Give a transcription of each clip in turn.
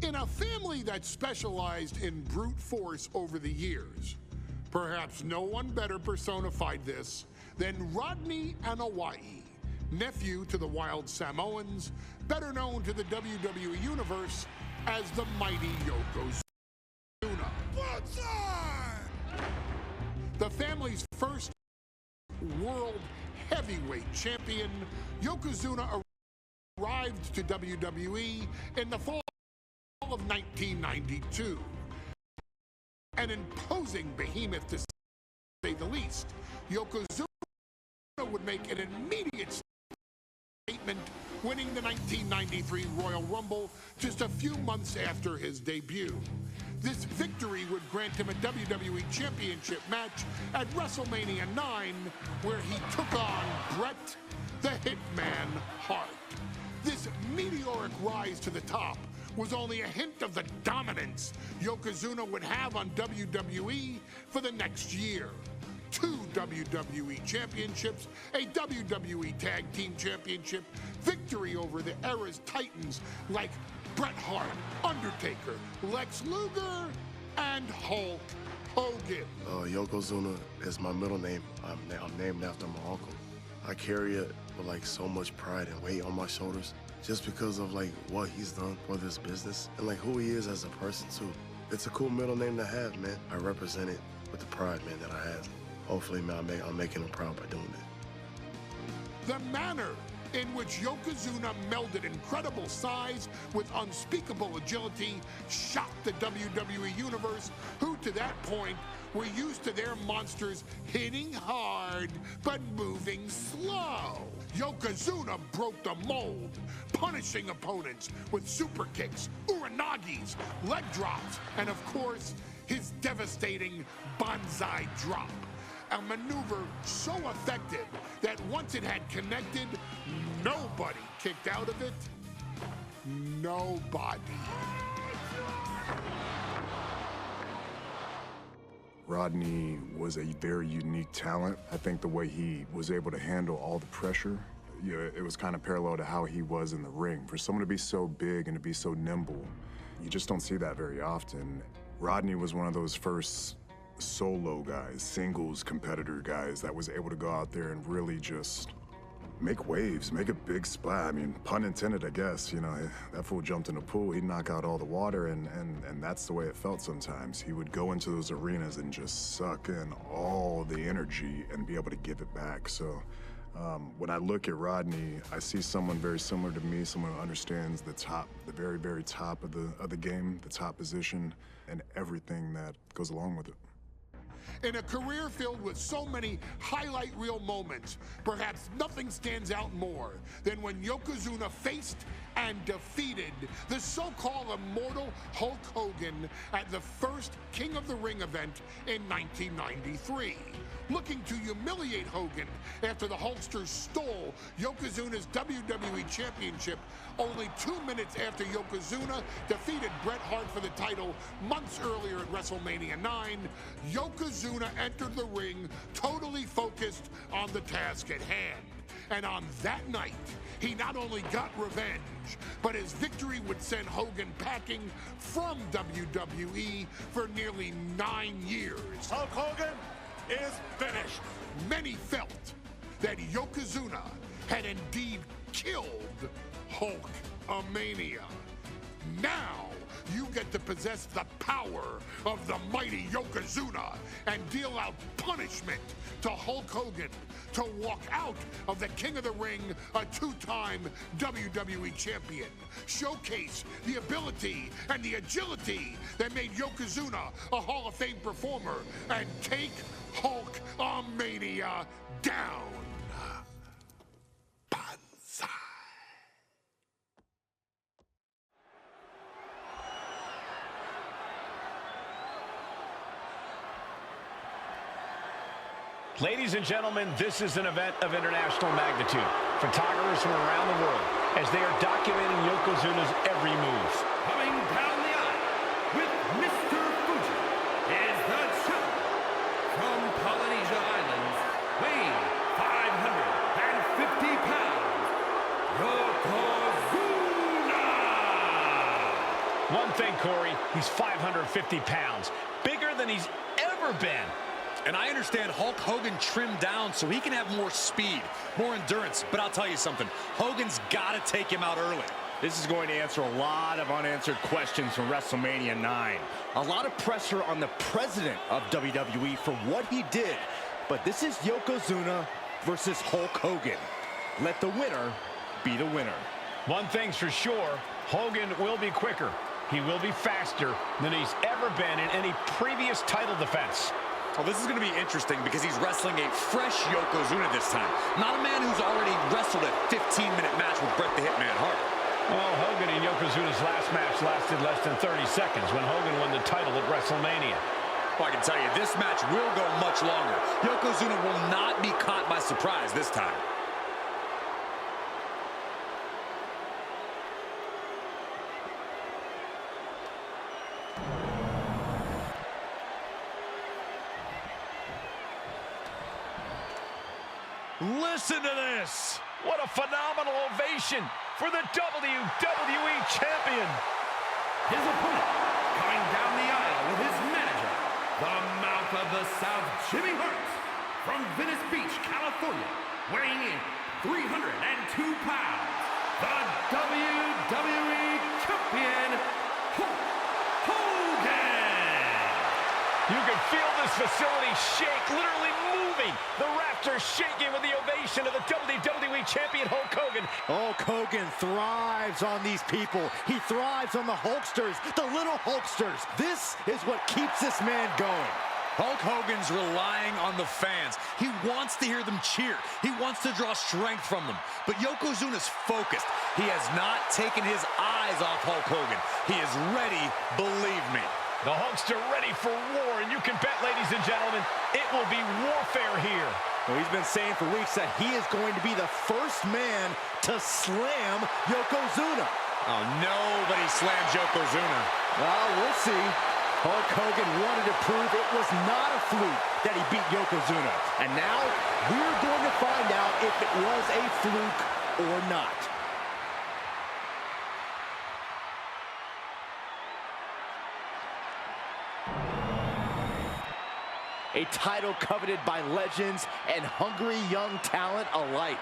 In a family that specialized in brute force over the years, perhaps no one better personified this than Rodney Anoa'i, nephew to the Wild Samoans, better known to the WWE Universe as the mighty Yokozuna. The family's first world heavyweight champion, Yokozuna arrived to WWE in the fall of 1992. An imposing behemoth to say the least, Yokozuna would make an immediate statement, winning the 1993 Royal Rumble just a few months after his debut. This victory would grant him a WWE Championship match at WrestleMania 9, where he took on Bret the Hitman Hart. This meteoric rise to the top was only a hint of the dominance Yokozuna would have on WWE for the next year. 2 WWE championships, a WWE Tag Team Championship, victory over the era's titans like Bret Hart, Undertaker, Lex Luger, and Hulk Hogan. Yokozuna is my middle name. I'm named after my uncle. I carry it with like so much pride and weight on my shoulders just because of like what he's done for this business and like who he is as a person too. It's a cool middle name to have, man. I represent it with the pride, man, that I have. Hopefully, man, I'm making him proud by doing it. The manner in which Yokozuna melded incredible size with unspeakable agility shocked the WWE Universe, who to that point were used to their monsters hitting hard but moving slow. Yokozuna broke the mold, punishing opponents with super kicks, uranagis, leg drops, and of course, his devastating banzai drop. A maneuver so effective that once it had connected, nobody kicked out of it. Nobody. Rodney was a very unique talent. I think the way he was able to handle all the pressure, it was kind of parallel to how he was in the ring. For someone to be so big and to be so nimble, you just don't see that very often. Rodney was one of those first solo guys, singles competitor guys that was able to go out there and really just make waves, make a big splash. I mean, pun intended, I guess. You know, that fool jumped in the pool, he'd knock out all the water, and that's the way it felt sometimes. He would go into those arenas and just suck in all the energy and be able to give it back. So when I look at Rodney, I see someone very similar to me, someone who understands the top, the very, very top of the game, the top position, and everything that goes along with it. In a career filled with so many highlight reel moments, perhaps nothing stands out more than when Yokozuna faced and defeated the so-called immortal Hulk Hogan at the first King of the Ring event in 1993. Looking to humiliate Hogan after the Hulkster stole Yokozuna's WWE Championship only 2 minutes after Yokozuna defeated Bret Hart for the title months earlier at WrestleMania 9, Yokozuna entered the ring totally focused on the task at hand. And on that night, he not only got revenge, but his victory would send Hogan packing from WWE for nearly 9 years. Hulk Hogan is finished. Many felt that Yokozuna had indeed killed Hulkamania. Now you get to possess the power of the mighty Yokozuna and deal out punishment to Hulk Hogan to walk out of the King of the Ring, a 2-time WWE champion. Showcase the ability and the agility that made Yokozuna a Hall of Fame performer and take Hulkamania down. Banzai. Ladies and gentlemen, this is an event of international magnitude. Photographers from around the world as they are documenting Yokozuna's every move. Coming down the aisle with Mr. Fuji is the champion from Polynesia Islands, weighing 550 pounds, Yokozuna! Corey. He's 550 pounds, bigger than he's ever been. And I understand Hulk Hogan trimmed down so he can have more speed, more endurance. But I'll tell you something, Hogan's got to take him out early. This is going to answer a lot of unanswered questions from WrestleMania 9. A lot of pressure on the president of WWE for what he did. But this is Yokozuna versus Hulk Hogan. Let the winner be the winner. One thing's for sure, Hogan will be quicker. He will be faster than he's ever been in any previous title defense. Well, this is going to be interesting because he's wrestling a fresh Yokozuna this time. Not a man who's already wrestled a 15-minute match with Bret the Hitman Hart. Well, Hogan and Yokozuna's last match lasted less than 30 seconds when Hogan won the title at WrestleMania. Well, I can tell you, this match will go much longer. Yokozuna will not be caught by surprise this time. Listen to this. What a phenomenal ovation for the WWE Champion. His opponent, coming down the aisle with his manager, the Mouth of the South, Jimmy Hart, from Venice Beach, California, weighing in 302 pounds, the WWE Champion, Hulk Hogan. You can feel this facility shake, literally moving. The rafters shaking with the ovation of the WWE Champion, Hulk Hogan. Hulk Hogan thrives on these people. He thrives on the Hulksters, the little Hulksters. This is what keeps this man going. Hulk Hogan's relying on the fans. He wants to hear them cheer. He wants to draw strength from them. But Yokozuna's focused. He has not taken his eyes off Hulk Hogan. He is ready, believe me. The Hulkster ready for war, and you can bet, ladies and gentlemen, it will be warfare here. Well, he's been saying for weeks that he is going to be the first man to slam Yokozuna. Oh, nobody slams Yokozuna. Well, we'll see. Hulk Hogan wanted to prove it was not a fluke that he beat Yokozuna. And now we're going to find out if it was a fluke or not. A title coveted by legends and hungry young talent alike.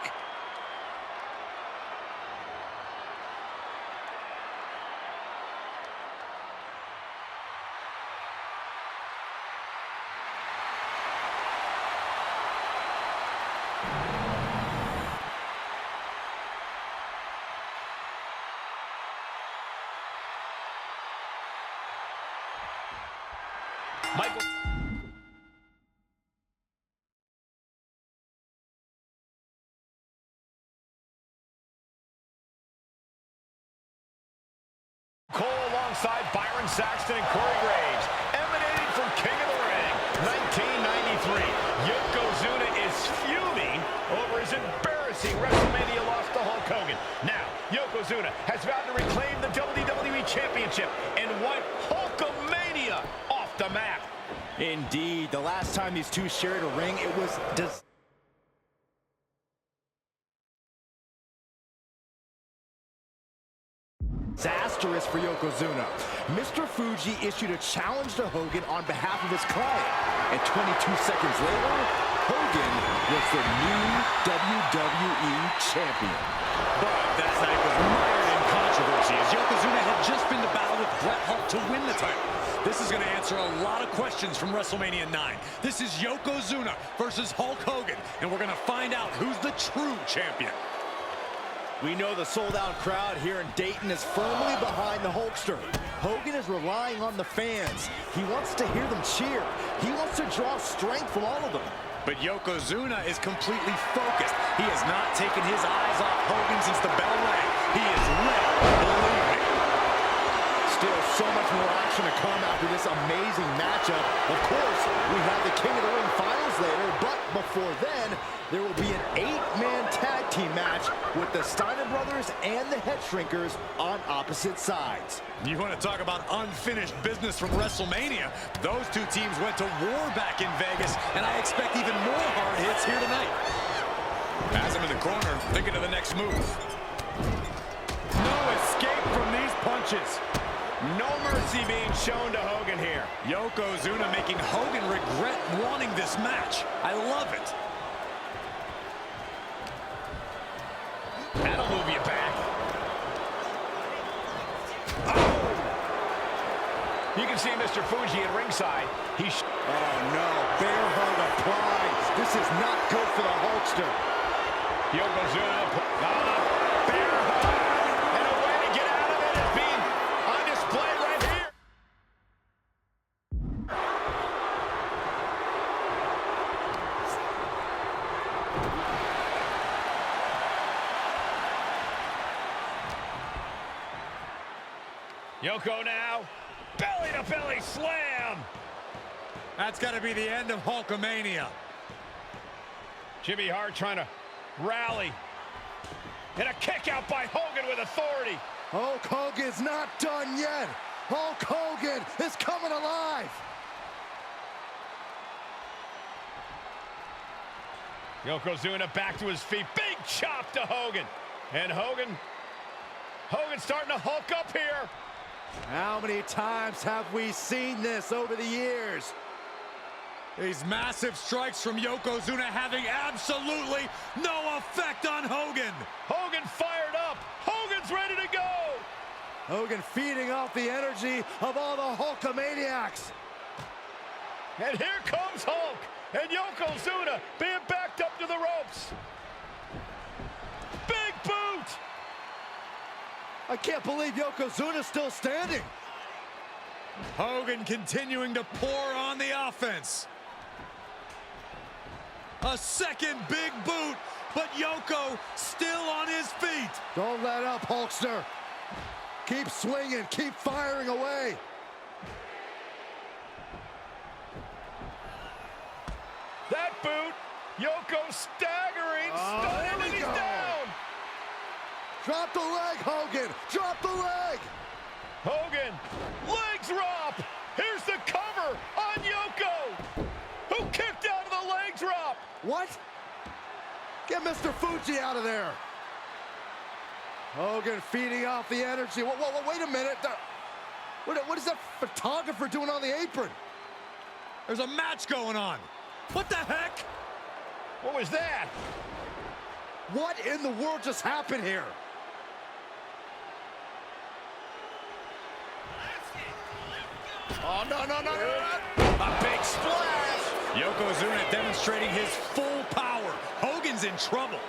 Michael. Cole alongside Byron Saxton and Corey Graves, emanating from King of the Ring, 1993. Yokozuna is fuming over his embarrassing WrestleMania loss to Hulk Hogan. Now, Yokozuna has vowed to reclaim the WWE Championship and wipe Hulkamania off the map. Indeed, the last time these two shared a ring, it was disastrous for Yokozuna. Mr. Fuji issued a challenge to Hogan on behalf of his client. And 22 seconds later, Hogan was the new WWE Champion. But that night was mired in controversy as Yokozuna had just been to battle with Bret Hart to win the title. This is going to answer a lot of questions from WrestleMania 9. This is Yokozuna versus Hulk Hogan, and we're going to find out who's the true champion. We know the sold-out crowd here in Dayton is firmly behind the Hulkster. Hogan is relying on the fans. He wants to hear them cheer. He wants to draw strength from all of them. But Yokozuna is completely focused. He has not taken his eyes off Hogan since the bell rang. He is ready, believe me. Still so much more action to come after this amazing matchup. Of course, we have the King of the Ring finals later, but before then, there will be an 8-man tag team match with the Steiner brothers and the Head Shrinkers on opposite sides. You want to talk about unfinished business from WrestleMania? Those two teams went to war back in Vegas, and I expect even more hard hits here tonight. Has him in the corner, thinking of the next move. No escape from these punches. No mercy being shown to Hogan here. Yokozuna making Hogan regret wanting this match. I love it. That'll move you back. You can see Mr. Fuji at ringside. Oh no, bear hug applied. This is not good for the Hulkster. Yokozuna, bear hug, and a way to get out of it is being on display right here. Yoko now, belly-to-belly slam. That's got to be the end of Hulkamania. Jimmy Hart trying to rally. And a kick out by Hogan with authority. Hulk Hogan's not done yet. Hulk Hogan is coming alive. Yokozuna back to his feet. Big chop to Hogan. And Hogan's starting to hulk up here. How many times have we seen this over the years? These massive strikes from Yokozuna having absolutely no effect on Hogan. Hogan fired up. Hogan's ready to go. Hogan feeding off the energy of all the Hulkamaniacs. And here comes Hulk. And Yokozuna being backed up to the ropes. Big boot. I can't believe Yokozuna's still standing. Hogan continuing to pour on the offense. A second big boot, but Yoko still on his feet. Don't let up, Hulkster. Keep swinging, keep firing away. That boot, Yoko staggering, stunning, and he's down. Drop the leg, Hogan. Drop the leg. Hogan, leg drop. Here's the cover on Yoko, who kicked out of the leg drop. What? Get Mr. Fuji out of there. Hogan feeding off the energy. Wait a minute. What is that photographer doing on the apron? There's a match going on. What the heck? What was that? What in the world just happened here? Oh, no. A big splash. Yokozuna demonstrating his full power. Hogan's in trouble.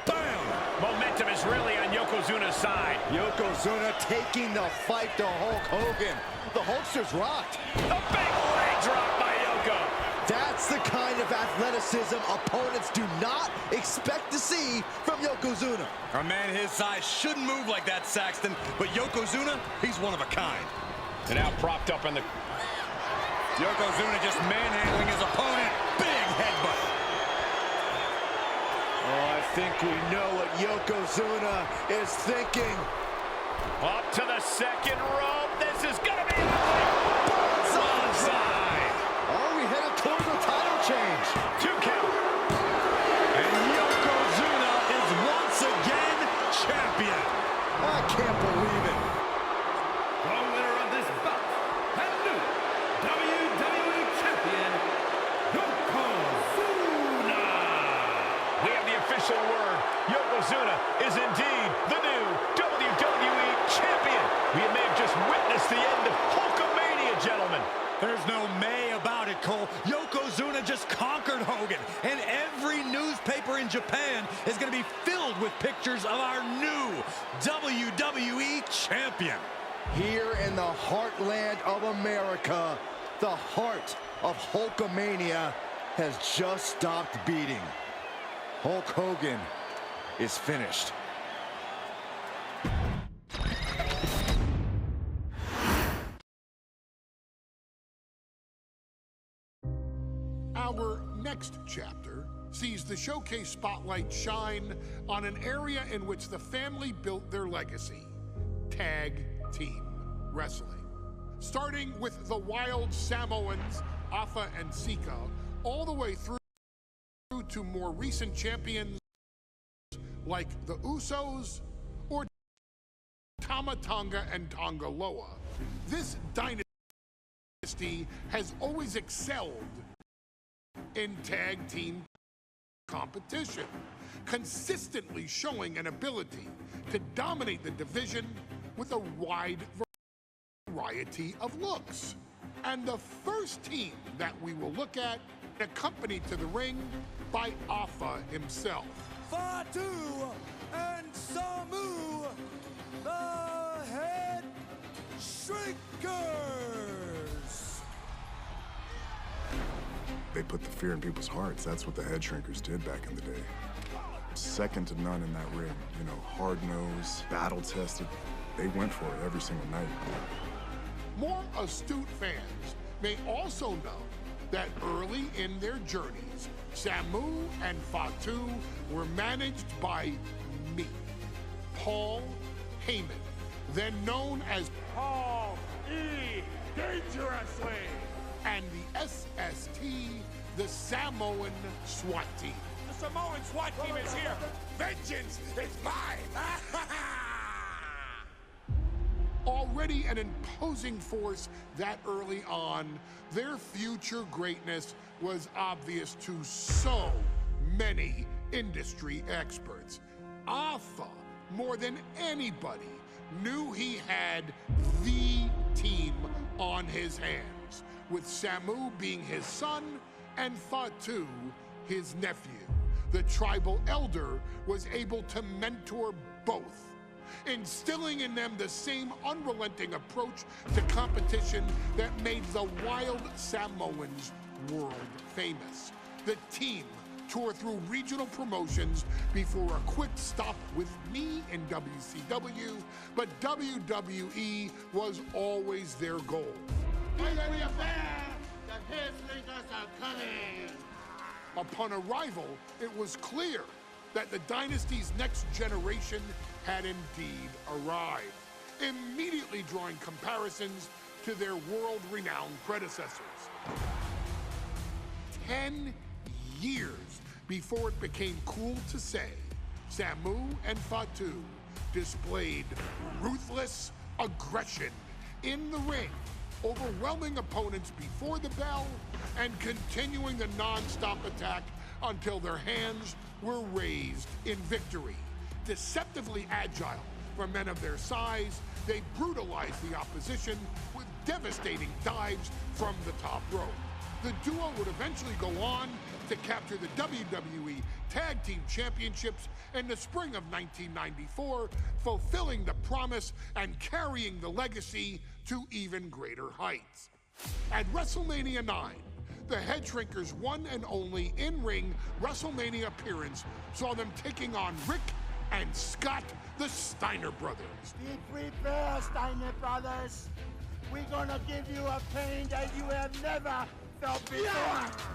Bam! Momentum is really on Yokozuna's side. Yokozuna taking the fight to Hulk Hogan. The Hulkster's rocked. A big leg drop by Yoko. That's the kind of athleticism opponents do not expect to see from Yokozuna. A man his size shouldn't move like that, Saxton, but Yokozuna, he's one of a kind. And now propped up in the... Yokozuna just manhandling his opponent. Big headbutt. Oh, I think we know what Yokozuna is thinking. Up to the second rope. This is gonna be onside. Are we headed towards a title change? 2 count. And Yokozuna is once again champion. I can't believe it. The winner of this bout and new WWE Champion, Yokozuna. We have the official word. Yokozuna is indeed the new WWE Champion. We may have just witnessed the end of Hulkamania, gentlemen. There's no may about it, Cole. Yokozuna just conquered Hogan, and every newspaper in Japan is going to be filled with pictures of our new WWE Champion. Here in the heartland of America, the heart of Hulkamania has just stopped beating. Hulk Hogan is finished. Our next chapter sees the showcase spotlight shine on an area in which the family built their legacy: tag team wrestling. Starting with the Wild Samoans, Afa and Sika, all the way through to more recent champions like the Usos Tama Tonga and Tonga Loa, this dynasty has always excelled in tag team competition, consistently showing an ability to dominate the division with a wide variety of looks. And the first team that we will look at, accompanied to the ring by Alpha himself. Fatu and Samu, the Head Shrinkers. They put the fear in people's hearts. That's what the Head Shrinkers did back in the day. Second to none in that ring. You know, hard-nosed, battle-tested. They went for it every single night. More astute fans may also know that early in their journeys, Samu and Fatu were managed by me, Paul Heyman, then known as Paul E. Dangerously, and the SST, the Samoan SWAT team. The Samoan SWAT team is here. Vengeance is mine. Already an imposing force that early on, their future greatness was obvious to so many industry experts. Alpha, more than anybody, knew he had the team on his hands, with Samu being his son and Fatu his nephew. The tribal elder was able to mentor both, instilling in them the same unrelenting approach to competition that made the wild Samoans world famous. The team toured through regional promotions before a quick stop with me in WCW, but WWE was always their goal. Upon arrival, it was clear that the dynasty's next generation had indeed arrived, immediately drawing comparisons to their world-renowned predecessors. 10 years before it became cool to say, Samu and Fatu displayed ruthless aggression in the ring, overwhelming opponents before the bell and continuing the non-stop attack until their hands were raised in victory. Deceptively agile for men of their size, they brutalized the opposition with devastating dives from the top rope. The duo would eventually go on to capture the WWE Tag Team Championships in the spring of 1994, fulfilling the promise and carrying the legacy to even greater heights. At WrestleMania 9, the Head Shrinkers' one and only in-ring WrestleMania appearance saw them taking on Rick and Scott, the Steiner brothers. Be prepared, Steiner brothers. We're gonna give you a pain that you have never felt before.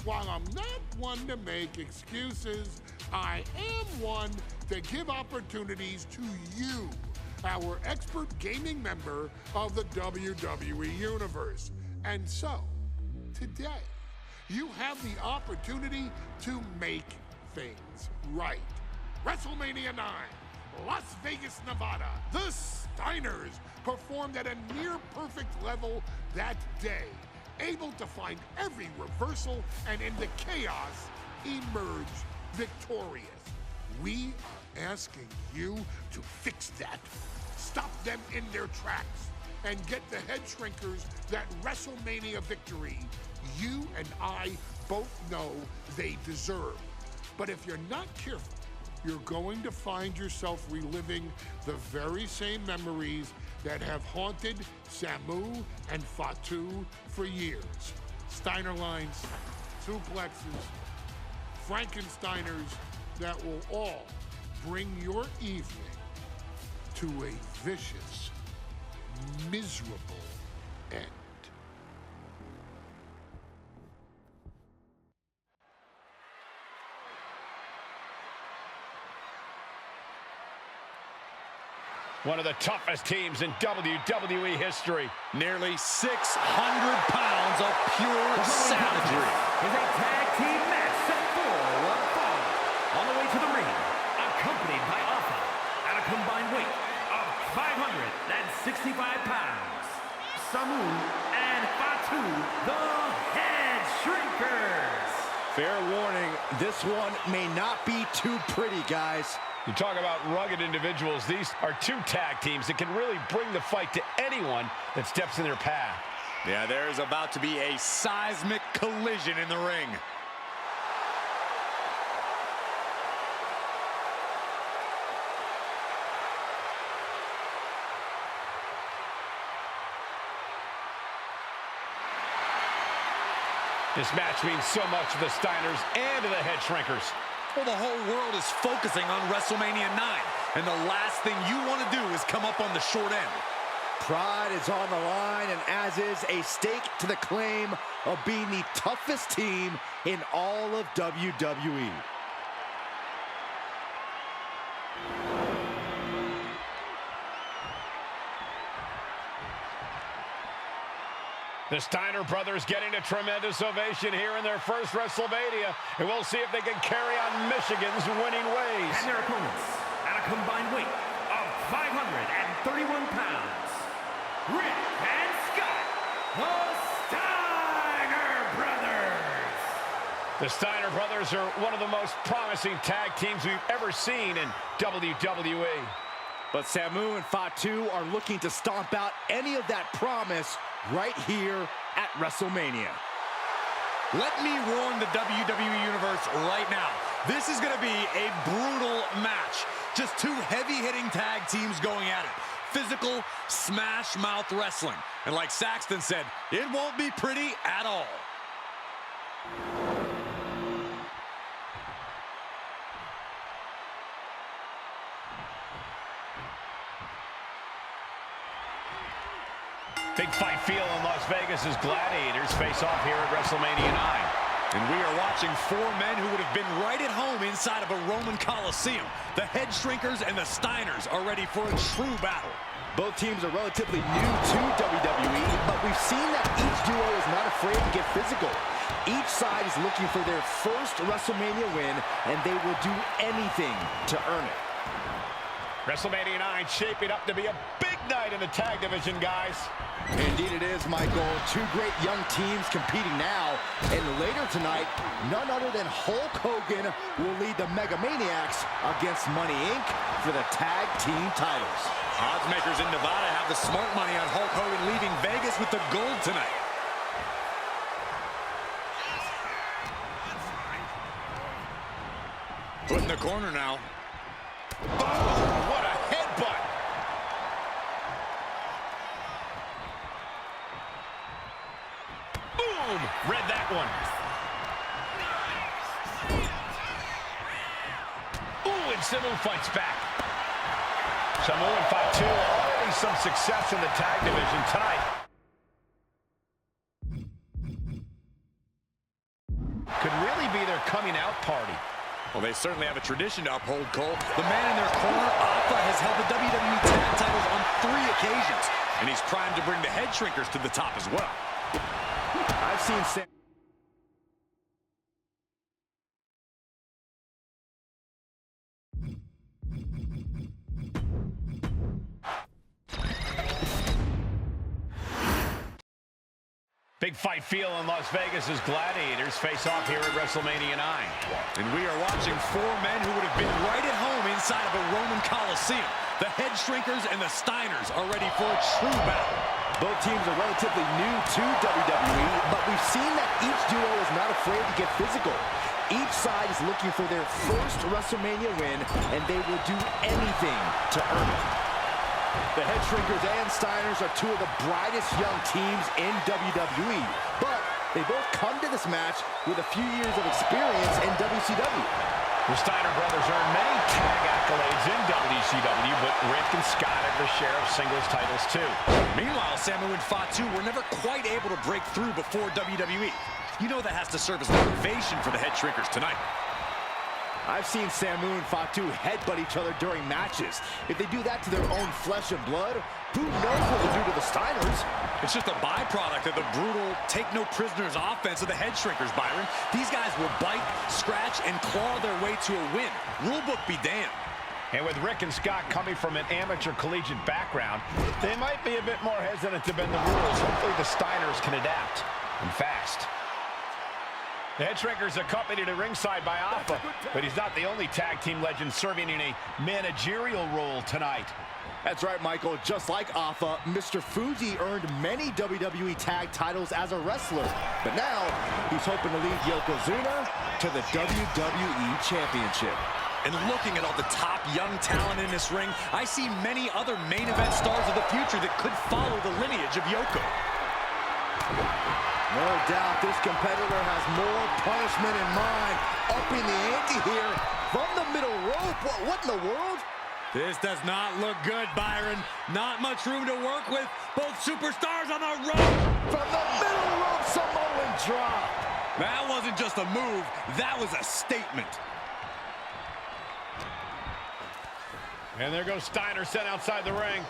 While I'm not one to make excuses, I am one to give opportunities to you, our expert gaming member of the WWE Universe. And so, today, you have the opportunity to make things right. WrestleMania 9, Las Vegas, Nevada. The Steiners performed at a near-perfect level that day, able to find every reversal and in the chaos emerge victorious. We are asking you to fix that. Stop them in their tracks and get the Head Shrinkers that WrestleMania victory you and I both know they deserve. But if you're not careful, you're going to find yourself reliving the very same memories that have haunted Samu and Fatu for years. Steiner lines, suplexes, Frankensteiners that will all bring your evening to a vicious, miserable end. One of the toughest teams in WWE history. Nearly 600 pounds of pure savagery. Is a tag team match set for one fall. On the way to the ring, accompanied by Alpha, at a combined weight of 65 pounds, Samu and Fatu, the Head Shrinkers. Fair warning, this one may not be too pretty, guys. You talk about rugged individuals. These are two tag teams that can really bring the fight to anyone that steps in their path. Yeah, there's about to be a seismic collision in the ring. This match means so much to the Steiners and to the Head Shrinkers. Well, the whole world is focusing on WrestleMania 9, and the last thing you want to do is come up on the short end. Pride is on the line, and as is a stake to the claim of being the toughest team in all of WWE. The Steiner brothers getting a tremendous ovation here in their first WrestleMania, and we'll see if they can carry on Michigan's winning ways. And their opponents, at a combined weight of 531 pounds, Rick and Scott, the Steiner Brothers. The Steiner brothers are one of the most promising tag teams we've ever seen in WWE. But Samu and Fatu are looking to stomp out any of that promise right here at WrestleMania. Let me warn the WWE Universe right now. This is going to be a brutal match. Just two heavy-hitting tag teams going at it. Physical, smash-mouth wrestling. And like Saxton said, it won't be pretty at all. Big fight feel in Las Vegas as Gladiators face off here at WrestleMania 9. And we are watching four men who would have been right at home inside of a Roman Coliseum. The Head Shrinkers and the Steiners are ready for a true battle. Both teams are relatively new to WWE, but we've seen that each duo is not afraid to get physical. Each side is looking for their first WrestleMania win, and they will do anything to earn it. WrestleMania 9 shaping up to be a big night in the tag division, guys. Indeed it is, Michael. Two great young teams competing now. And later tonight, none other than Hulk Hogan will lead the Mega Maniacs against Money Inc. for the tag team titles. Odds makers in Nevada have the smart money on Hulk Hogan leaving Vegas with the gold tonight. Put in the corner now. Oh, what a headbutt. Boom! Read that one. Ooh, and Samu fights back. Samu and Fatu already some success in the tag division tonight. Could really be their coming out party. Well, they certainly have a tradition to uphold, Cole. The man in their corner, Alpha, has held the WWE Tag titles on 3 occasions, and he's primed to bring the Head Shrinkers to the top as well. I've seen Sam. Big fight feel in Las Vegas as Gladiators face off here at WrestleMania 9. And we are watching four men who would have been right at home inside of a Roman Coliseum. The Head Shrinkers and the Steiners are ready for a true battle. Both teams are relatively new to WWE, but we've seen that each duo is not afraid to get physical. Each side is looking for their first WrestleMania win, and they will do anything to earn it. The Head Shrinkers and Steiners are two of the brightest young teams in WWE, but they both come to this match with a few years of experience in WCW. The Steiner brothers earned many tag accolades in WCW, but Rick and Scott have their share of singles titles too. Meanwhile, Samu and Fatu were never quite able to break through before WWE. You know that has to serve as motivation for the Head Shrinkers tonight. I've seen Samu and Fatu headbutt each other during matches. If they do that to their own flesh and blood, who knows what they'll do to the Steiners? It's just a byproduct of the brutal take-no-prisoners offense of the Head Shrinkers, Byron. These guys will bite, scratch, and claw their way to a win. Rulebook be damned. And with Rick and Scott coming from an amateur collegiate background, they might be a bit more hesitant to bend the rules. Hopefully the Steiners can adapt, and fast. The Headshrinkers accompanied at ringside by Alpha, but he's not the only tag team legend serving in a managerial role tonight. That's right, Michael. Just like Alpha, Mr. Fuji earned many WWE tag titles as a wrestler. But now, he's hoping to lead Yokozuna to the WWE Championship. And looking at all the top young talent in this ring, I see many other main event stars of the future that could follow the lineage of Yoko. No doubt this competitor has more punishment in mind. Upping the ante here from the middle rope. What in the world? This does not look good, Byron. Not much room to work with. Both superstars on the rope. From the middle rope, Samoan drop. That wasn't just a move. That was a statement. And there goes Steiner sent outside the ring.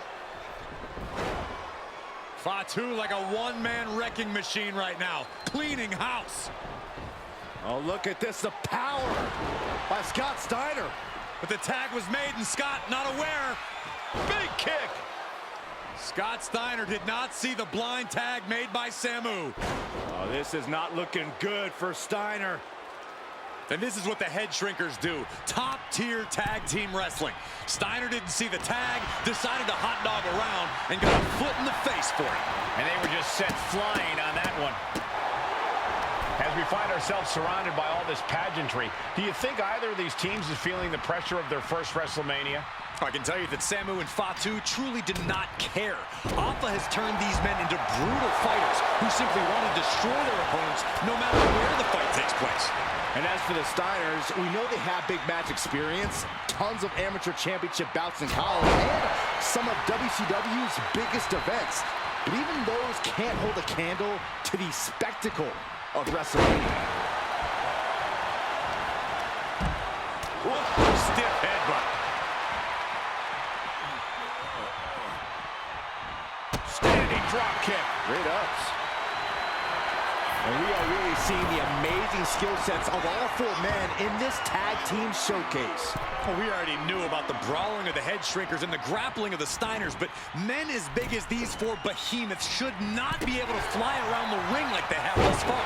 Fatu like a one-man wrecking machine right now. Cleaning house. Oh, look at this. The power by Scott Steiner. But the tag was made and Scott not aware. Big kick. Scott Steiner did not see the blind tag made by Samu. Oh, this is not looking good for Steiner. And this is what the Headshrinkers do. Top-tier tag team wrestling. Steiner didn't see the tag, decided to hot dog around, and got a foot in the face for it. And they were just sent flying on that one. As we find ourselves surrounded by all this pageantry, do you think either of these teams is feeling the pressure of their first WrestleMania? I can tell you that Samu and Fatu truly did not care. Alpha has turned these men into brutal fighters who simply want to destroy their opponents no matter where the fight takes place. And as for the Steiners, we know they have big match experience, tons of amateur championship bouts in college, and some of WCW's biggest events. But even those can't hold a candle to the spectacle of WrestleMania. Stiff headbutt. Standing drop kick. Great ups. And we are really seeing the amazing skill sets of all four men in this tag team showcase. Well, we already knew about the brawling of the Headshrinkers and the grappling of the Steiners, but men as big as these four behemoths should not be able to fly around the ring like they have thus far.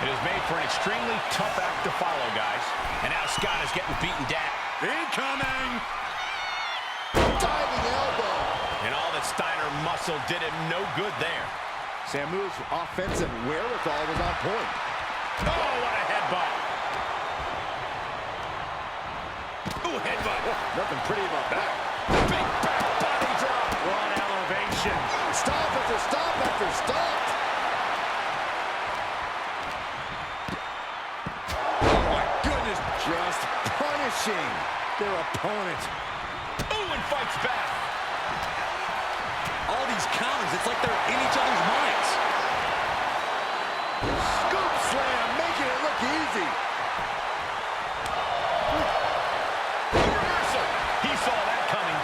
It is made for an extremely tough act to follow, guys. And now Scott is getting beaten down. Incoming! Diving elbow. And all that Steiner muscle did him no good there. Samu's offensive wherewithal was on point. Oh, what a headbutt. Ooh, headbutt. Nothing pretty about that. Big back body drop. One elevation. Stop after stop after stop. Oh, my goodness. Just punishing their opponent. Ooh, and fights back. All these counters, it's like they're in each other's minds. Scoop slam, making it look easy. Reversal. He saw that coming.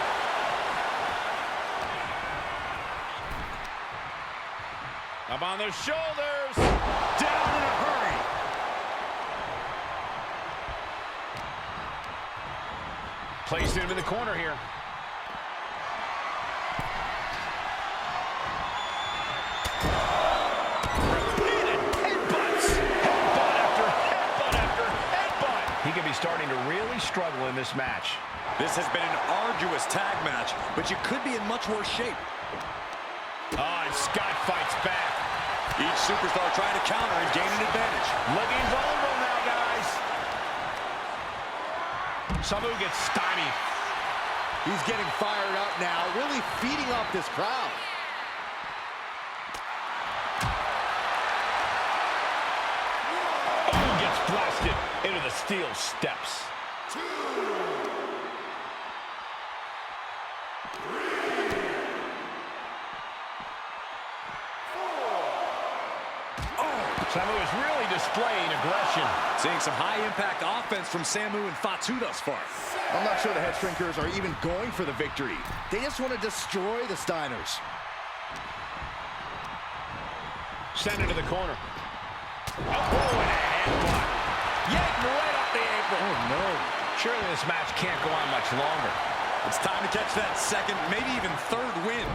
Up on their shoulders. Down in a hurry. Placed him in the corner here. Starting to really struggle in this match. This has been an arduous tag match, but you could be in much worse shape. Oh, and Scott fights back. Each superstar trying to counter and gain an advantage. Looking vulnerable now, guys. Samu gets stymied. He's getting fired up now, really feeding off this crowd. Oh, gets blasted into the steel steps. 2, 3. Samu is really displaying aggression. Seeing some high-impact offense from Samu and Fatu thus far. I'm not sure the Headshrinkers are even going for the victory. They just want to destroy the Steiners. Sent into the corner. Oh, and a headbutt. Yanked right off the apron. Oh, no. surely this match can't go on much longer. It's time to catch that second, maybe even third wind.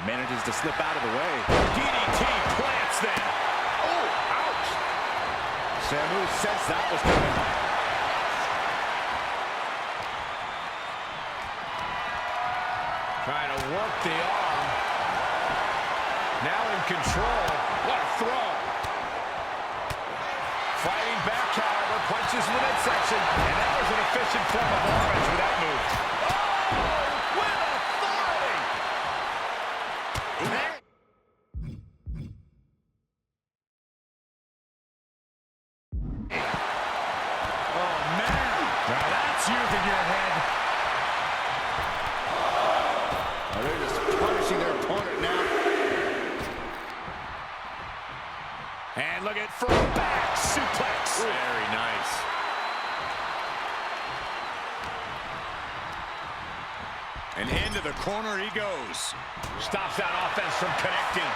Manages to slip out of the way. DDT plants then. Oh, ouch. Samu sensed that was coming. Trying to work the arm. Now in control. What a throw. Fighting back, however, punches in the midsection. And that was an efficient form of offense with that move. Oh, with authority. Oh, man. Now that's using your head. Oh, they're just punishing their opponent now. And look at from back suplex. Very nice. And into the corner he goes. Stops that offense from connecting.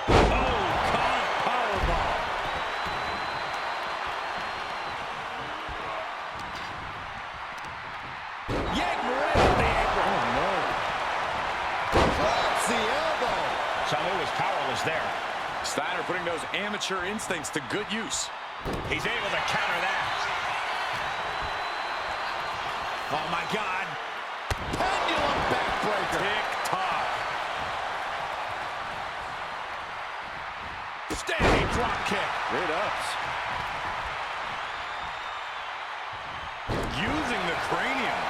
Oh, caught a powerbomb. Yank right on the apron. Oh, no. Drops the elbow. Samu was powerless there. Steiner putting those amateur instincts to good use. He's able to counter that. Oh, my God. Pendulum backbreaker. Tick-tock. Standing drop kick. Great ups. Using the cranium.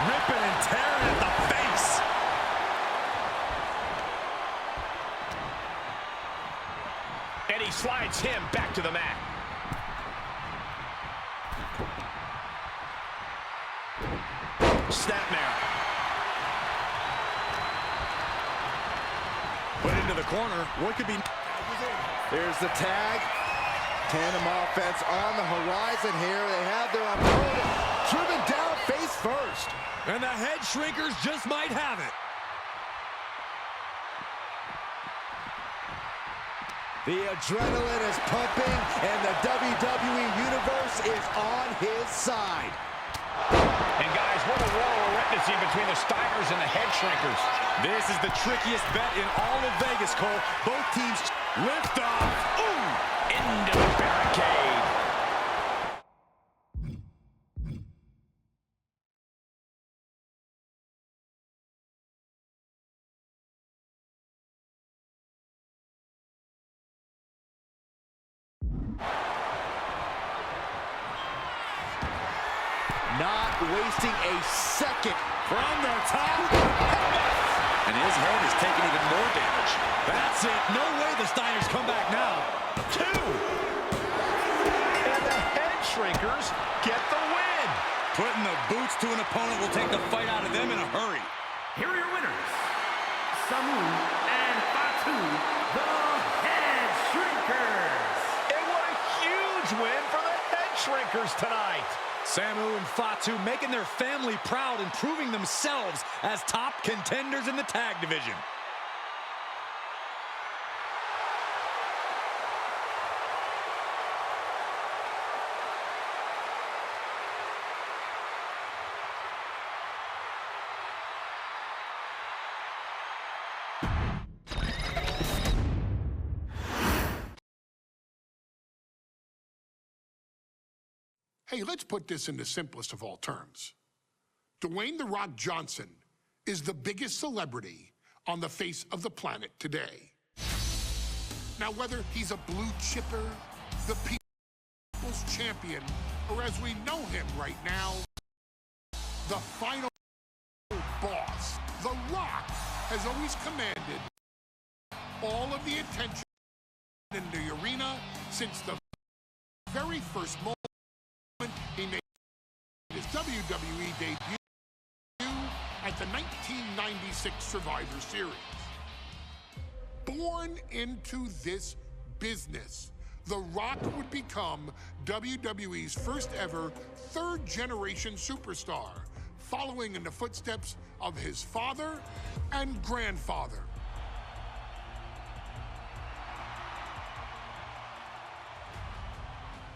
Ripping and tearing at the face. And he slides him back to the mat. Snapmare. Put into the corner. What could be... Here's the tag. Tandem offense on the horizon here. They have their opponent driven down face first. And the head shrinkers just might have it. The adrenaline is pumping, and the WWE Universe is on his side. And guys, what a war we're witnessing between the Steiners and the head shrinkers. This is the trickiest bet in all of Vegas, Cole. Both teams lift off. Ooh! Into the barricade. Not wasting a second. From the top. And his head is taking even more damage. That's it. No way the Steiners come back now. 2. And the head shrinkers get the win. Putting the boots to an opponent will take the fight out of them in a hurry. Here are your winners, Samu and Fatu, the Head Shrinkers. And what a huge win for the head shrinkers tonight. Samu and Fatu making their family proud and proving themselves as top contenders in the tag division. Hey, let's put this in the simplest of all terms. Dwayne "The Rock" Johnson is the biggest celebrity on the face of the planet today. Now, whether he's a blue chipper, the people's champion, or as we know him right now, the final boss, The Rock has always commanded all of the attention in the arena since the very first moment he made his WWE debut at the 1996 Survivor Series. Born into this business, The Rock would become WWE's first ever third-generation superstar, following in the footsteps of his father and grandfather.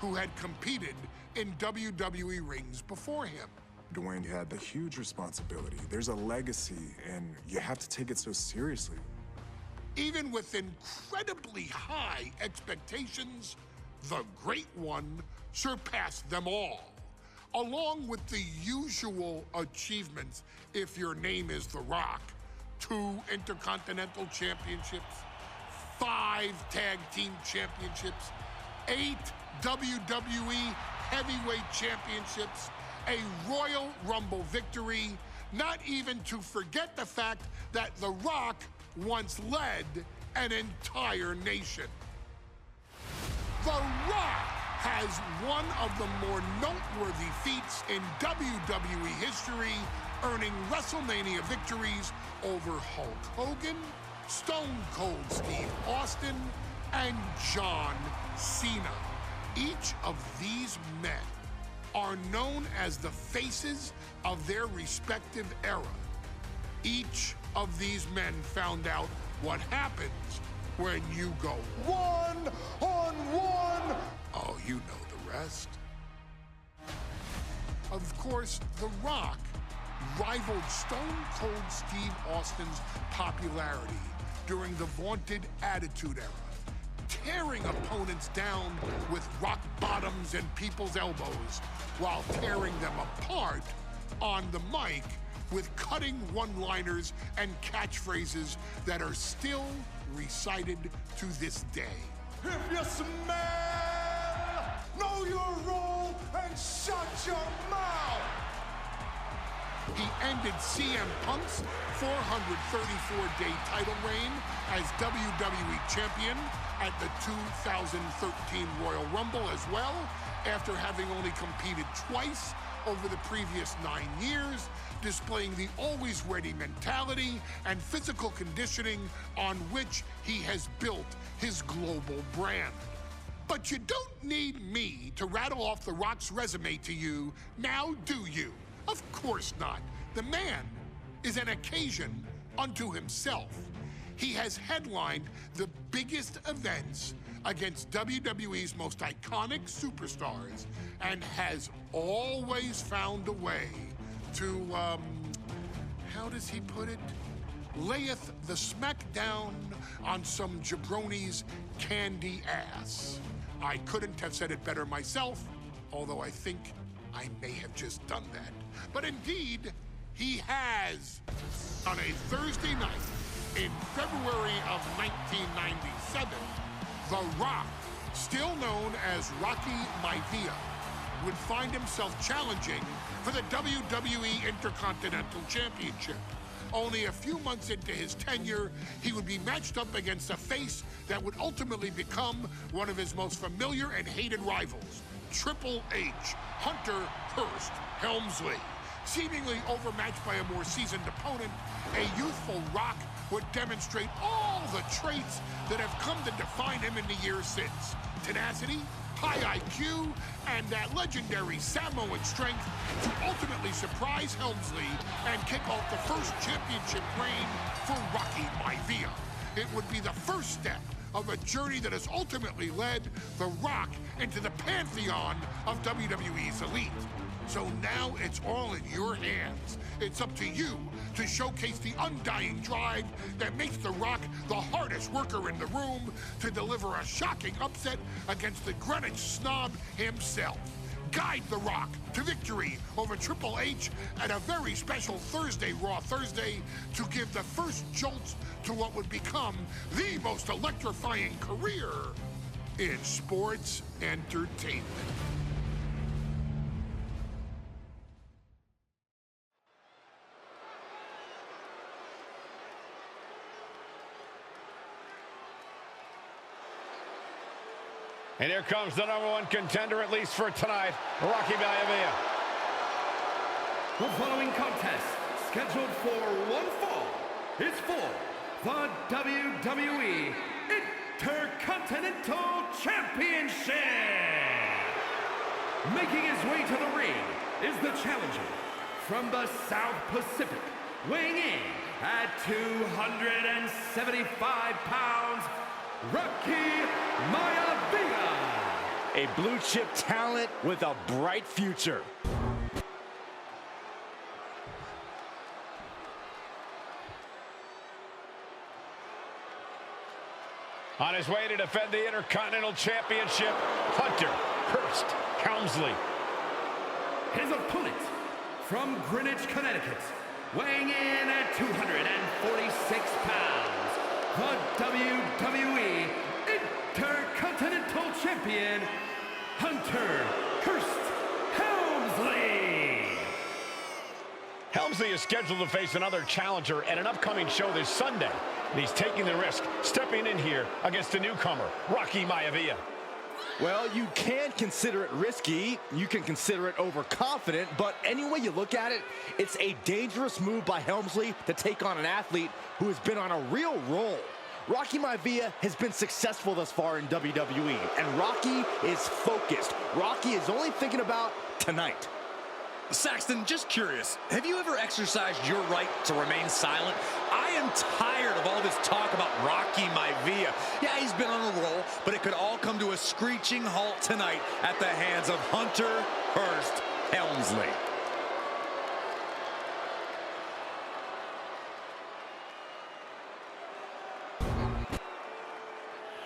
who had competed in WWE rings before him. Dwayne had the huge responsibility. There's a legacy, and you have to take it so seriously. Even with incredibly high expectations, the Great One surpassed them all. Along with the usual achievements, if your name is The Rock: 2 Intercontinental Championships, 5 Tag Team Championships, 8 WWE Heavyweight Championships, a Royal Rumble victory, not even to forget the fact that The Rock once led an entire nation. The Rock has one of the more noteworthy feats in WWE history, earning WrestleMania victories over Hulk Hogan, Stone Cold Steve Austin, and John Cena. Each of these men are known as the faces of their respective era. Each of these men found out what happens when you go one-on-one. Oh, you know the rest. Of course, The Rock rivaled Stone Cold Steve Austin's popularity during the vaunted Attitude Era, tearing opponents down with rock bottoms and people's elbows, while tearing them apart on the mic with cutting one-liners and catchphrases that are still recited to this day. If you smell, know your role and shut your mouth. He ended CM Punk's 434-day title reign as WWE Champion at the 2013 Royal Rumble as well, after having only competed twice over the previous 9 years, displaying the always-ready mentality and physical conditioning on which he has built his global brand. But you don't need me to rattle off The Rock's resume to you, now do you? Of course not. The man is an occasion unto himself. He has headlined the biggest events against WWE's most iconic superstars and has always found a way to, how does he put it? Layeth the smackdown on some jabroni's candy ass. I couldn't have said it better myself, although I think I may have just done that. But indeed, he has. On a Thursday night in February of 1997, The Rock, still known as Rocky Maivia, would find himself challenging for the WWE Intercontinental Championship. Only a few months into his tenure, he would be matched up against a face that would ultimately become one of his most familiar and hated rivals, Triple H, Hunter Hearst Helmsley. Seemingly overmatched by a more seasoned opponent, a youthful Rock would demonstrate all the traits that have come to define him in the years since. Tenacity, high IQ, and that legendary Samoan strength to ultimately surprise Helmsley and kick off the first championship reign for Rocky Maivia. It would be the first step of a journey that has ultimately led The Rock into the pantheon of WWE's elite. So now it's all in your hands. It's up to you to showcase the undying drive that makes The Rock the hardest worker in the room to deliver a shocking upset against the Greenwich snob himself. Guide The Rock to victory over Triple H at a very special Thursday Raw Thursday to give the first jolts to what would become the most electrifying career in sports entertainment. And here comes the #1 contender, at least for tonight, Rocky Maivia. The following contest, scheduled for one fall, is for the WWE Intercontinental Championship. Making his way to the ring is the challenger from the South Pacific, weighing in at 275 pounds, Rocky Maivia. A blue chip talent with a bright future. On his way to defend the Intercontinental Championship, Hunter Hearst Helmsley. His opponent from Greenwich, Connecticut, weighing in at 246 pounds, the WWE Intercontinental Champion, Hunter Hearst Helmsley. Helmsley is scheduled to face another challenger at an upcoming show this Sunday. And he's taking the risk, stepping in here against a newcomer, Rocky Maivia. Well, you can consider it risky, you can consider it overconfident, but any way you look at it, it's a dangerous move by Helmsley to take on an athlete who has been on a real roll. Rocky Maivia has been successful thus far in WWE, and Rocky is focused. Rocky is only thinking about tonight. Saxton, just curious, have you ever exercised your right to remain silent? I am tired of all this talk about Rocky Maivia. Yeah, he's been on a roll, but it could all come to a screeching halt tonight at the hands of Hunter Hearst Helmsley.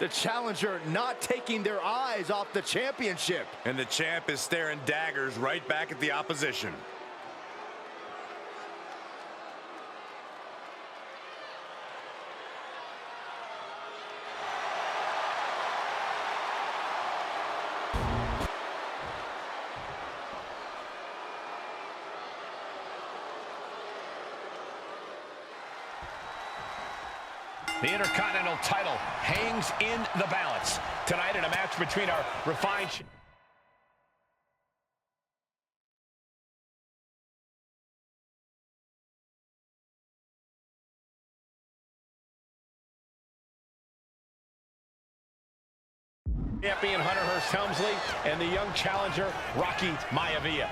The challenger not taking their eyes off the championship. And the champ is staring daggers right back at the opposition. The Intercontinental title hangs in the balance tonight in a match between our refined champion Hunter Hearst Helmsley and the young challenger Rocky Maivia.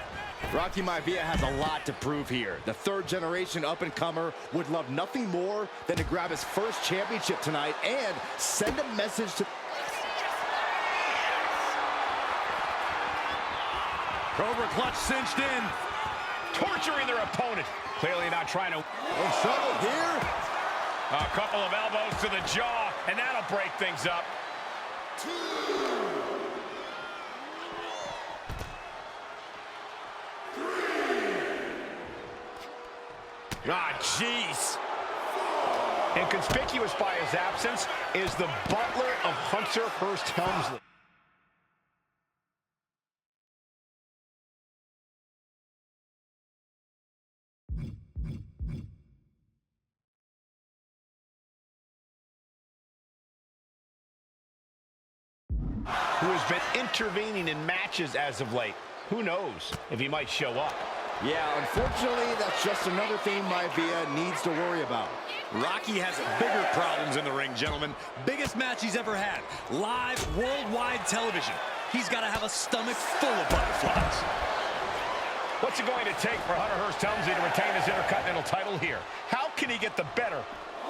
Rocky Maivia has a lot to prove here. The third-generation up-and-comer would love nothing more than to grab his first championship tonight and send a message to... Cobra clutch cinched in. Torturing their opponent. Clearly not trying to... In trouble here. A couple of elbows to the jaw, and that'll break things up. Ah, jeez. And conspicuous by his absence is the butler of Hunter Hearst Helmsley. Who has been intervening in matches as of late. Who knows if he might show up. Yeah, unfortunately, that's just another thing Maivia needs to worry about. Rocky has bigger problems in the ring, gentlemen. Biggest match he's ever had. Live, worldwide television. He's got to have a stomach full of butterflies. What's it going to take for Hunter Hearst Helmsley to retain his Intercontinental title here? How can he get the better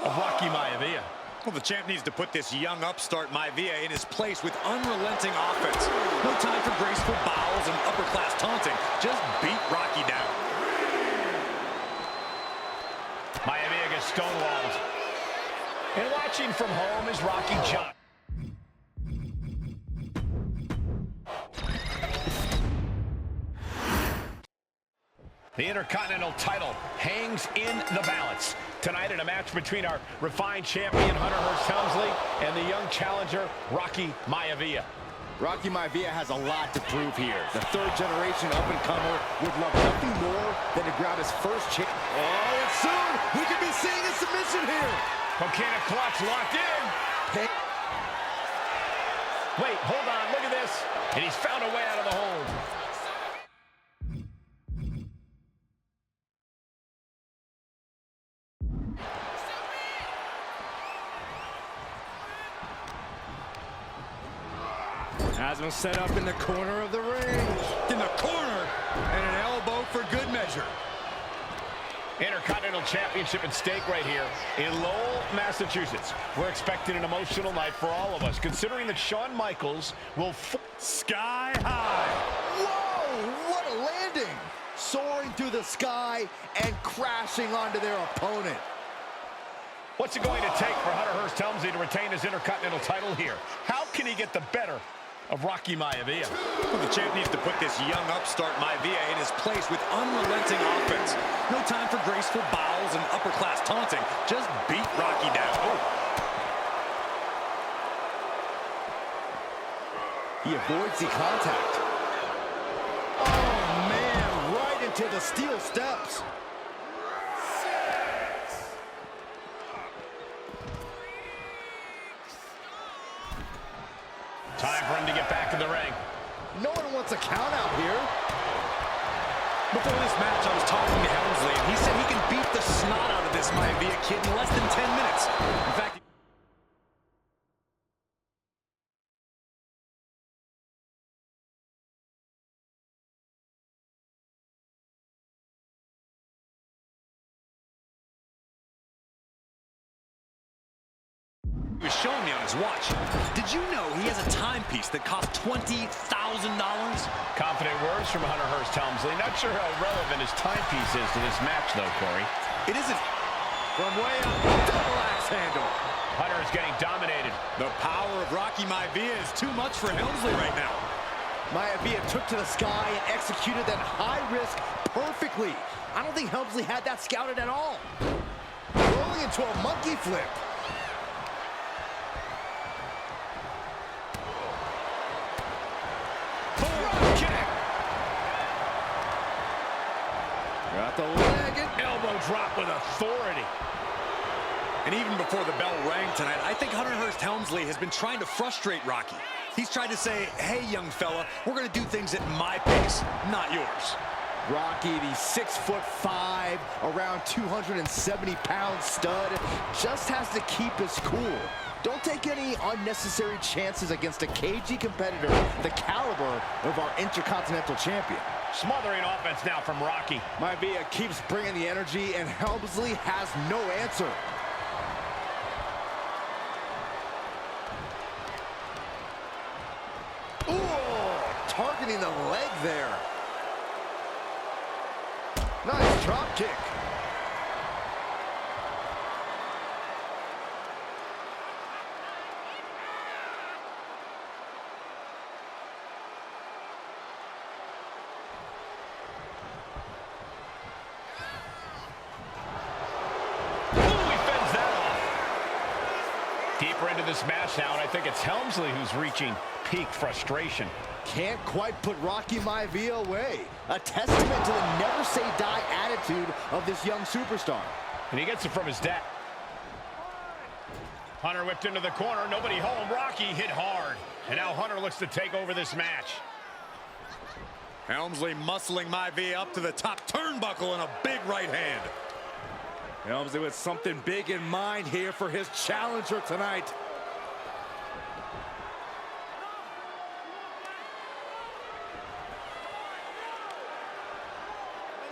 of Rocky Maivia? Well, the champ needs to put this young upstart Maivia in his place with unrelenting offense. No time for graceful bows and upper-class taunting. Just beat Rocky down. Maivia gets stonewalled. And watching from home is Rocky John. The Intercontinental title hangs in the balance tonight in a match between our refined champion Hunter Hearst Helmsley and the young challenger Rocky Maivia. Rocky Maivia has a lot to prove here. The third-generation up-and-comer would love nothing more than to grab his first chance. Oh, and soon we could be seeing a submission here. Coquina clutch locked in. Wait, hold on, look at this. And he's found a way out of the hold. Has him set up in the corner of the ring. In the corner, and an elbow for good measure. Intercontinental Championship at stake right here in Lowell, Massachusetts. We're expecting an emotional night for all of us, considering that Shawn Michaels will Sky high. Whoa, what a landing! Soaring through the sky and crashing onto their opponent. What's it going to take for Hunter Hearst Helmsley to retain his Intercontinental title here? How can he get the better of Rocky Maivia? Well, the champ needs to put this young upstart Maivia in his place with unrelenting offense. No time for graceful bows and upper-class taunting. Just beat Rocky down. Oh. He avoids the contact. Oh, man, right into the steel steps. Time for him to get back in the ring. No one wants a count out here. Before this match, I was talking to Helmsley, and he said he can beat the snot out of this Maivia kid in less than 10 minutes. In fact, he was showing me on his watch. Did you know he has a timepiece that costs $20,000? Confident words from Hunter Hearst Helmsley. Not sure how relevant his timepiece is to this match, though, Corey. It isn't. From way up, double axe handle. Hunter is getting dominated. The power of Rocky Maivia is too much for Helmsley right now. Maivia took to the sky and executed that high risk perfectly. I don't think Helmsley had that scouted at all. Rolling into a monkey flip. Got the leg and Elbow drop with authority. And even before the bell rang tonight, I think Hunter Hearst Helmsley has been trying to frustrate Rocky. He's tried to say, hey, young fella, we're going to do things at my pace, not yours. Rocky, the 6'5", around 270-pound stud, just has to keep his cool. Don't take any unnecessary chances against a cagey competitor the caliber of our Intercontinental Champion. Smothering offense now from Rocky. Maivia keeps bringing the energy, and Helmsley has no answer. Ooh, targeting the leg there. Nice drop kick. Deeper into this match now, and I think it's Helmsley who's reaching peak frustration. Can't quite put Rocky Maivia away. A testament to the never-say-die attitude of this young superstar. And he gets it from his dad. Hunter whipped into the corner. Nobody home. Rocky hit hard. And now Hunter looks to take over this match. Helmsley muscling Maivia up to the top turnbuckle and a big right hand. Helmsley with something big in mind here for his challenger tonight.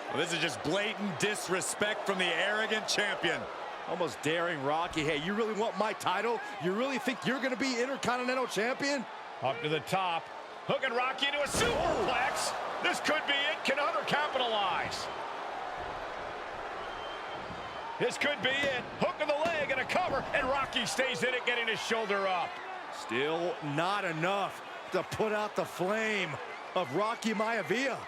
Well, this is just blatant disrespect from the arrogant champion. Almost daring Rocky. Hey, you really want my title? You really think you're going to be Intercontinental Champion? Up to the top. Hooking Rocky into a superplex. This could be it. Can Hunter capitalize? This could be it. Hook of the leg and a cover, and Rocky stays in it, getting his shoulder up. Still not enough to put out the flame of Rocky Maivia.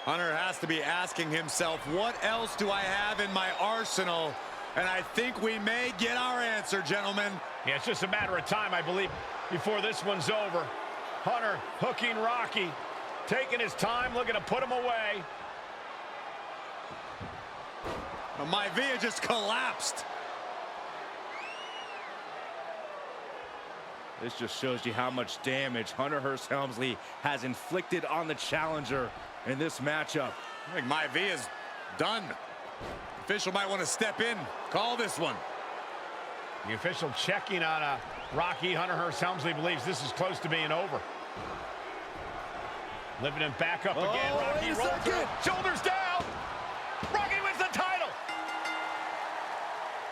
Hunter has to be asking himself, what else do I have in my arsenal? And I think we may get our answer, gentlemen. Yeah, it's just a matter of time, I believe, before this one's over. Hunter hooking Rocky, taking his time, looking to put him away. Maivia just collapsed. This just shows you how much damage Hunter Hearst Helmsley has inflicted on the challenger in this matchup. I think Maivia's done. Official might want to step in, call this one. The official checking on Rocky. Hunter Hearst Helmsley believes this is close to being over. Lifting him back up again. Rocky rolls through. Shoulders down.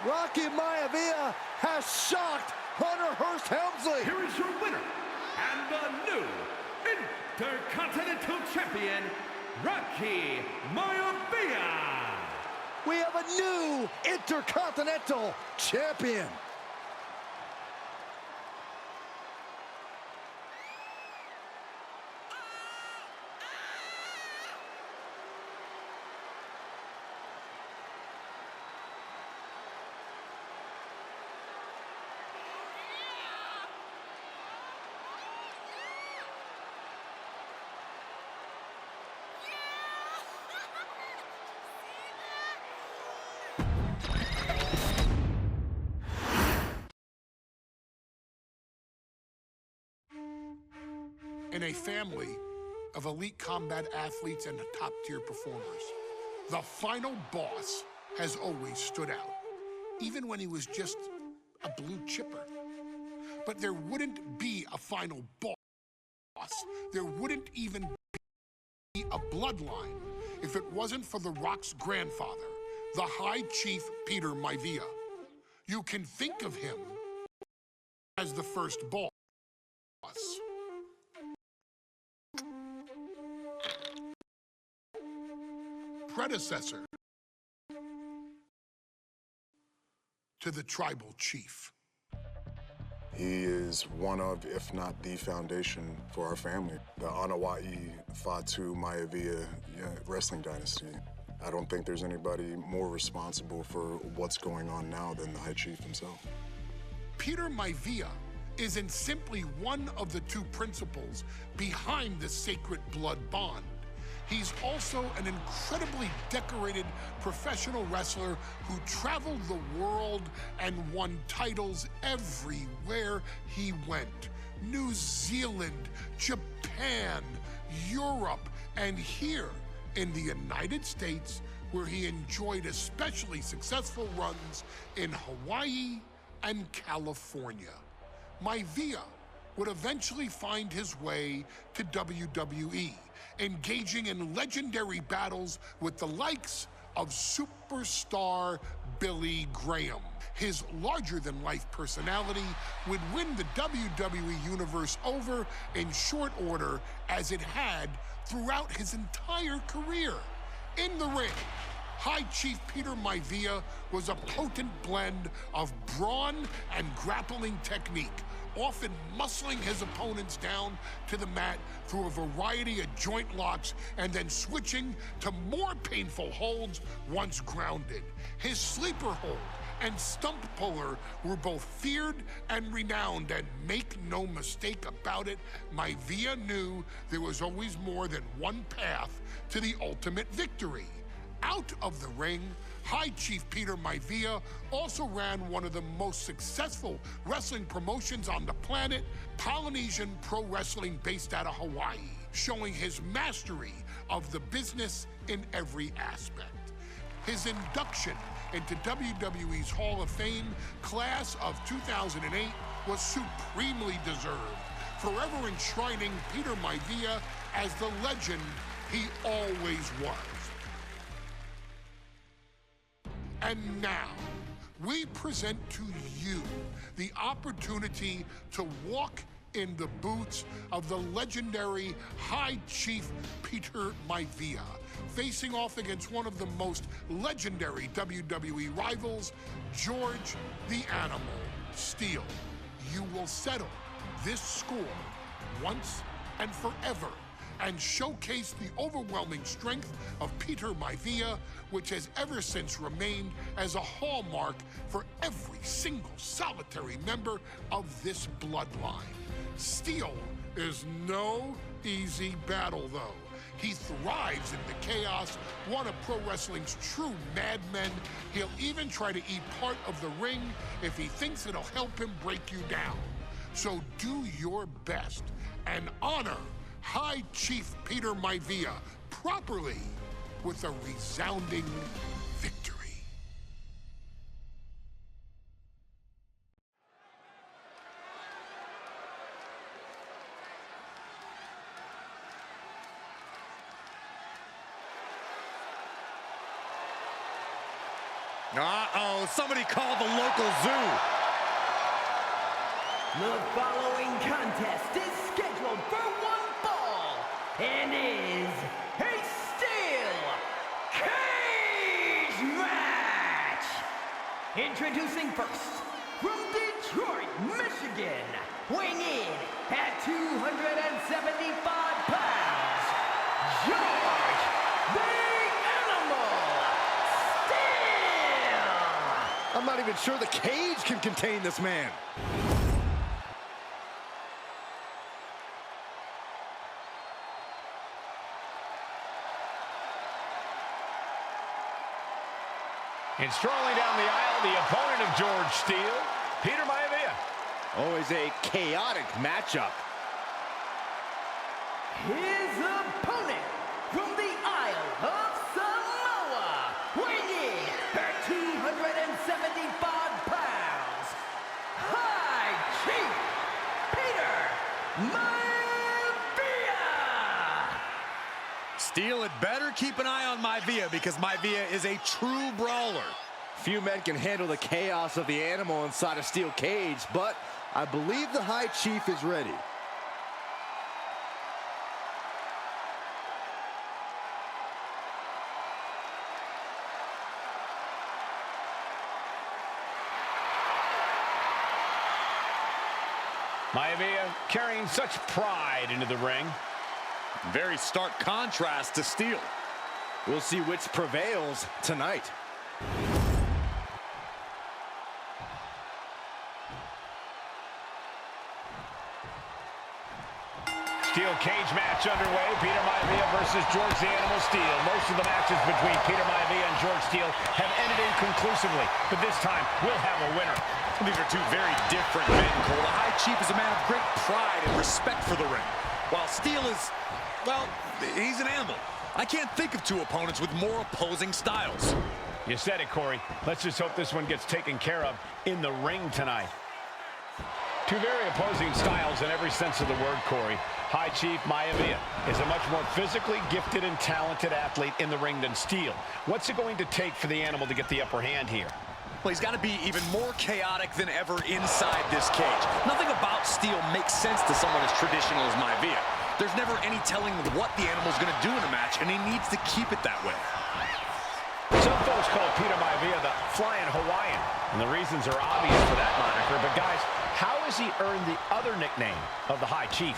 Rocky Maivia has shocked Hunter Hearst Helmsley. Here is your winner, and the new Intercontinental Champion, Rocky Maivia. We have a new Intercontinental Champion. In a family of elite combat athletes and top-tier performers, the final boss has always stood out, even when he was just a blue chipper. But there wouldn't be a final boss. There wouldn't even be a bloodline if it wasn't for The Rock's grandfather, the High Chief Peter Maivia. You can think of him as the first boss. Predecessor to the tribal chief. He is one of, if not the foundation for our family. The Anawa'i Fatu Maivia wrestling dynasty. I don't think there's anybody more responsible for what's going on now than the High Chief himself. Peter Maivia isn't simply one of the two principals behind the sacred blood bond. He's also an incredibly decorated professional wrestler who traveled the world and won titles everywhere he went. New Zealand, Japan, Europe, and here in the United States, where he enjoyed especially successful runs in Hawaii and California. Maivia would eventually find his way to WWE, engaging in legendary battles with the likes of superstar Billy Graham. His larger-than-life personality would win the WWE Universe over in short order, as it had throughout his entire career. In the ring, High Chief Peter Maivia was a potent blend of brawn and grappling technique, often muscling his opponents down to the mat through a variety of joint locks and then switching to more painful holds once grounded. His sleeper hold and stump puller were both feared and renowned, and make no mistake about it, Maivia knew there was always more than one path to the ultimate victory. Out of the ring, High Chief Peter Maivia also ran one of the most successful wrestling promotions on the planet, Polynesian Pro Wrestling, based out of Hawaii, showing his mastery of the business in every aspect. His induction into WWE's Hall of Fame class of 2008 was supremely deserved, forever enshrining Peter Maivia as the legend he always was. And now, we present to you the opportunity to walk in the boots of the legendary High Chief Peter Maivia, facing off against one of the most legendary WWE rivals, George the Animal Steele. You will settle this score once and forever, and showcase the overwhelming strength of Peter Maivia, which has ever since remained as a hallmark for every single solitary member of this bloodline. Steele is no easy battle, though. He thrives in the chaos, one of pro wrestling's true madmen. He'll even try to eat part of the ring if he thinks it'll help him break you down. So do your best and honor High Chief Peter Maivia properly with a resounding victory. Uh-oh, somebody call the local zoo. The following contest is scheduled for one fall and is a steel cage match. Introducing first, from Detroit, Michigan, weighing in at 275 pounds, George the Animal Steel. I'm not even sure the cage can contain this man. And strolling down the aisle, the opponent of George Steele, Peter Maivia. Always a chaotic matchup. His opponent from the Isle of Samoa, weighing in at 275 pounds, High Chief Peter Maivia. Steele had better keep an eye on Maivia because Maivia is a true brawler. Few men can handle the chaos of the animal inside a steel cage, but I believe the High Chief is ready. Maivia carrying such pride into the ring. Very stark contrast to Steele. We'll see which prevails tonight. Steel cage match underway. Peter Maivia versus George the Animal Steele. Most of the matches between Peter Maivia and George Steele have ended inconclusively, but this time we'll have a winner. These are two very different men, Cole. The High Chief is a man of great pride and respect for the ring, while Steele is, well, he's an animal. I can't think of two opponents with more opposing styles. You said it, Corey. Let's just hope this one gets taken care of in the ring tonight. Two very opposing styles in every sense of the word, Corey. High Chief Maivia is a much more physically gifted and talented athlete in the ring than Steele. What's it going to take for the animal to get the upper hand here? Well, he's got to be even more chaotic than ever inside this cage. Nothing about Steele makes sense to someone as traditional as Maivia. There's never any telling what the animal's going to do in a match, and he needs to keep it that way. Some folks call Peter Maivia the Flying Hawaiian, and the reasons are obvious for that moniker. But guys, how has he earned the other nickname of the High Chief?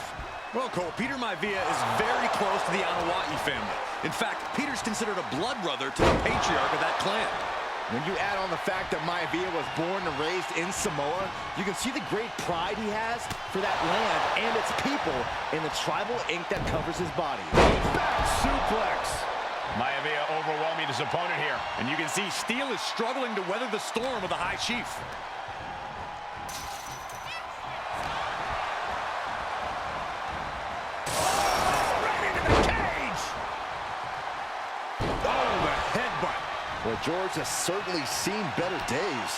Well, Cole, Peter Maivia is very close to the Anawa'i family. In fact, Peter's considered a blood brother to the patriarch of that clan. When you add on the fact that Maivia was born and raised in Samoa, you can see the great pride he has for that land and its people in the tribal ink that covers his body. Back suplex. Maivia overwhelming his opponent here. And you can see Steele is struggling to weather the storm of the High Chief. Well, George has certainly seen better days.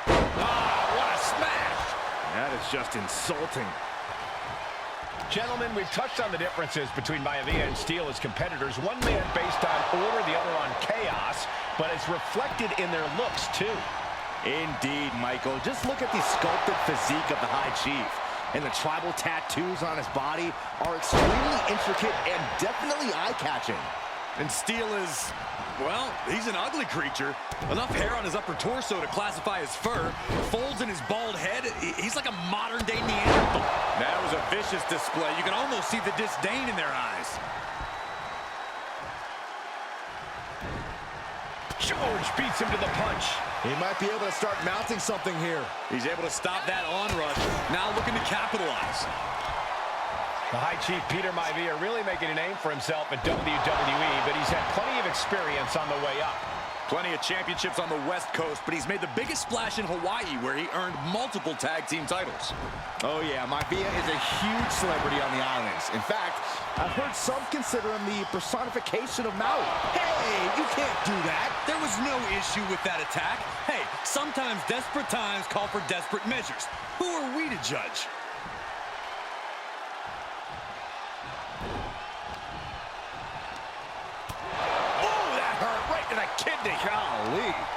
What a smash! That is just insulting. Gentlemen, we've touched on the differences between Maivia and Steele as competitors. One man based on order, the other on chaos, but it's reflected in their looks, too. Indeed, Michael. Just look at the sculpted physique of the High Chief. And the tribal tattoos on his body are extremely intricate and definitely eye-catching. And Steele is, well, he's an ugly creature. Enough hair on his upper torso to classify as fur. Folds in his bald head. He's like a modern-day Neanderthal. That was a vicious display. You can almost see the disdain in their eyes. George beats him to the punch. He might be able to start mounting something here. He's able to stop that onrush. Now looking to capitalize. The High Chief Peter Maivia really making a name for himself at WWE, but he's had plenty of experience on the way up. Plenty of championships on the West Coast, but he's made the biggest splash in Hawaii, where he earned multiple tag team titles. Oh yeah, Maivia is a huge celebrity on the islands. In fact, I've heard some consider him the personification of Maui. Hey, you can't do that. There was no issue with that attack. Hey, sometimes desperate times call for desperate measures. Who are we to judge? kidney. Golly.